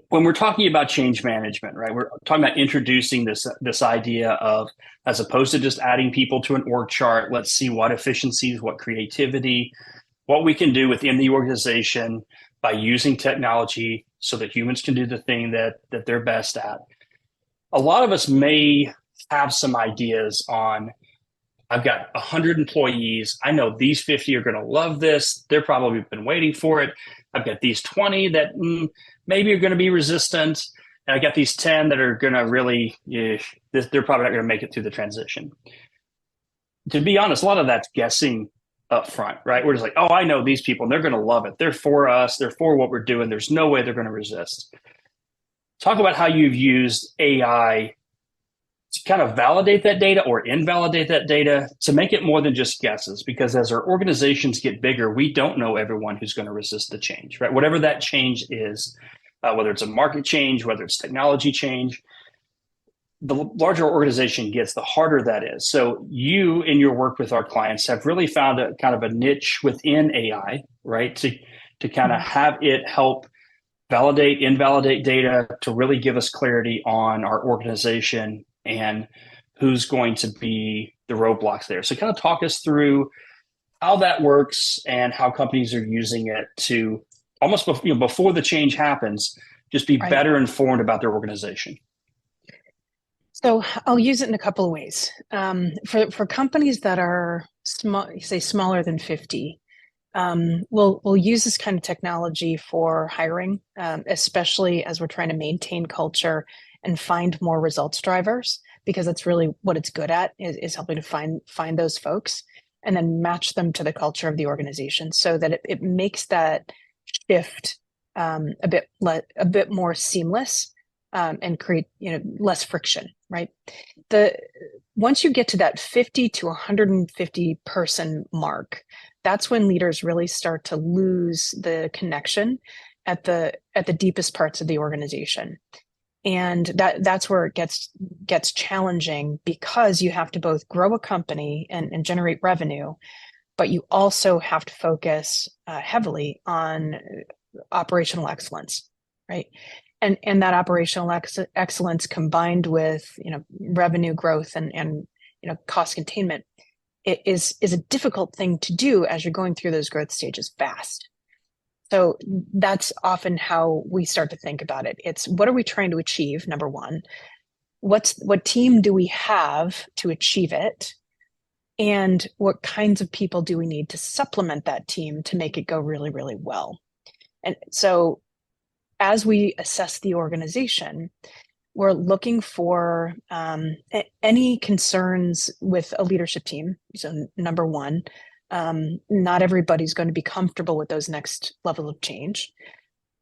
when we're talking about change management, right, we're talking about introducing this idea of, as opposed to just adding people to an org chart, let's see what efficiencies, what creativity, what we can do within the organization by using technology so that humans can do the thing that they're best at. A lot of us may have some ideas on, I've got 100 employees. I know these 50 are going to love this. They're probably been waiting for it. I've got these 20 that maybe are going to be resistant. And I got these 10 that are going to really, they're probably not going to make it through the transition. To be honest, a lot of that's guessing up front, right? We're just like, oh, I know these people and they're going to love it. They're for us. They're for what we're doing. There's no way they're going to resist. Talk about how you've used AI to kind of validate that data or invalidate that data to make it more than just guesses. Because as our organizations get bigger, we don't know everyone who's going to resist the change, right? Whatever that change is, whether it's a market change, whether it's technology change, the larger organization gets, the harder that is. So you, in your work with our clients, have really found a kind of a niche within AI, right? To kind of have it help validate, invalidate data to really give us clarity on our organization and who's going to be the roadblocks there. So kind of talk us through how that works and how companies are using it to almost before the change happens, just be better informed about their organization. So I'll use it in a couple of ways. For companies that are small, say smaller than 50, we'll use this kind of technology for hiring, especially as we're trying to maintain culture and find more results drivers, because that's really what it's good at, is helping to find those folks and then match them to the culture of the organization, so that it makes that shift a bit more seamless, and create less friction, right? Once you get to that 50 to 150 person mark, that's when leaders really start to lose the connection at the deepest parts of the organization. And that's where it gets challenging, because you have to both grow a company and generate revenue, but you also have to focus heavily on operational excellence, right? And that operational excellence combined with revenue growth and cost containment, it is a difficult thing to do as you're going through those growth stages fast. So that's often how we start to think about it. It's, what are we trying to achieve? Number one, what team do we have to achieve it? And what kinds of people do we need to supplement that team to make it go really, really well? And so as we assess the organization, we're looking for any concerns with a leadership team. So number one, not everybody's going to be comfortable with those next level of change.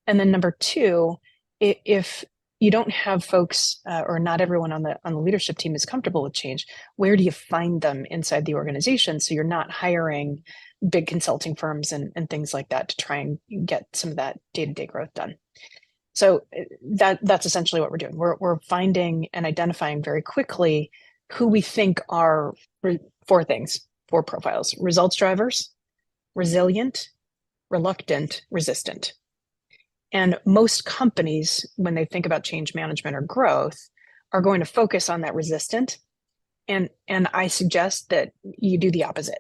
And then number two, if you don't have folks or not everyone on the leadership team is comfortable with change, where do you find them inside the organization? So you're not hiring big consulting firms and things like that to try and get some of that day-to-day growth done. So that's essentially what we're doing. We're finding and identifying very quickly who we think are four profiles: results drivers, resilient, reluctant, resistant. And most companies, when they think about change management or growth, are going to focus on that resistant. And I suggest that you do the opposite.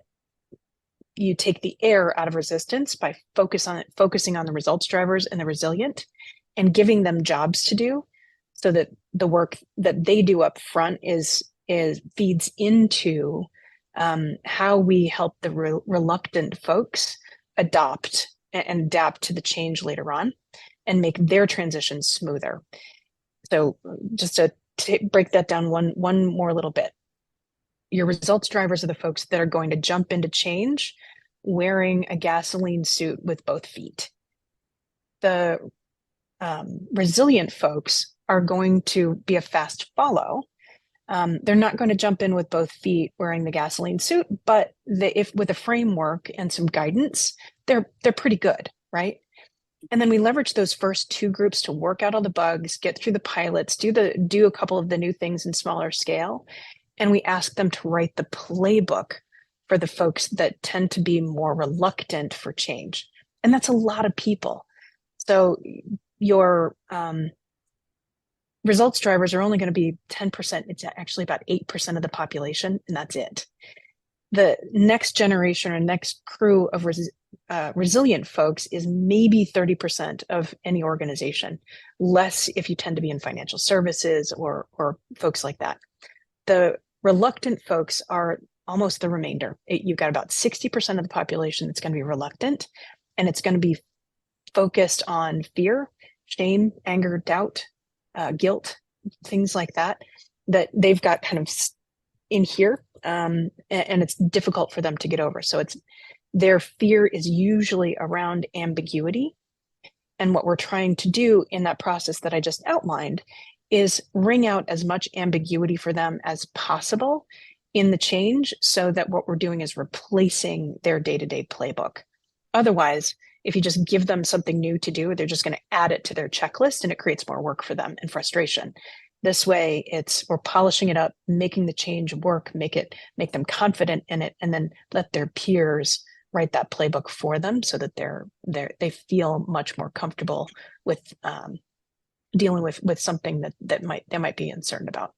You take the air out of resistance by focusing on the results drivers and the resilient, and giving them jobs to do, so that the work that they do up front feeds into how we help the reluctant folks adopt and adapt to the change later on and make their transition smoother. So just to break that down one more little bit, your results drivers are the folks that are going to jump into change wearing a gasoline suit with both feet. The resilient folks are going to be a fast follow. They're not going to jump in with both feet wearing the gasoline suit, but if with a framework and some guidance, they're pretty good, right? And then we leverage those first two groups to work out all the bugs, get through the pilots, do a couple of the new things in smaller scale, and we ask them to write the playbook for the folks that tend to be more reluctant for change. And that's a lot of people. So your results drivers are only going to be 10%. It's actually about 8% of the population, and that's it. The next generation or next crew of resilient folks is maybe 30% of any organization, less if you tend to be in financial services or folks like that. The reluctant folks are almost the remainder. You've got about 60% of the population that's going to be reluctant, and it's going to be focused on fear, shame, anger, doubt, guilt, things like that, that they've got kind of in here, and it's difficult for them to get over. So their fear is usually around ambiguity. And what we're trying to do in that process that I just outlined is wring out as much ambiguity for them as possible in the change, so that what we're doing is replacing their day-to-day playbook. Otherwise, if you just give them something new to do, they're just going to add it to their checklist, and it creates more work for them and frustration. This way, we're polishing it up, making the change work, make them confident in it, and then let their peers write that playbook for them, so that they feel much more comfortable with dealing with something that they might be uncertain about.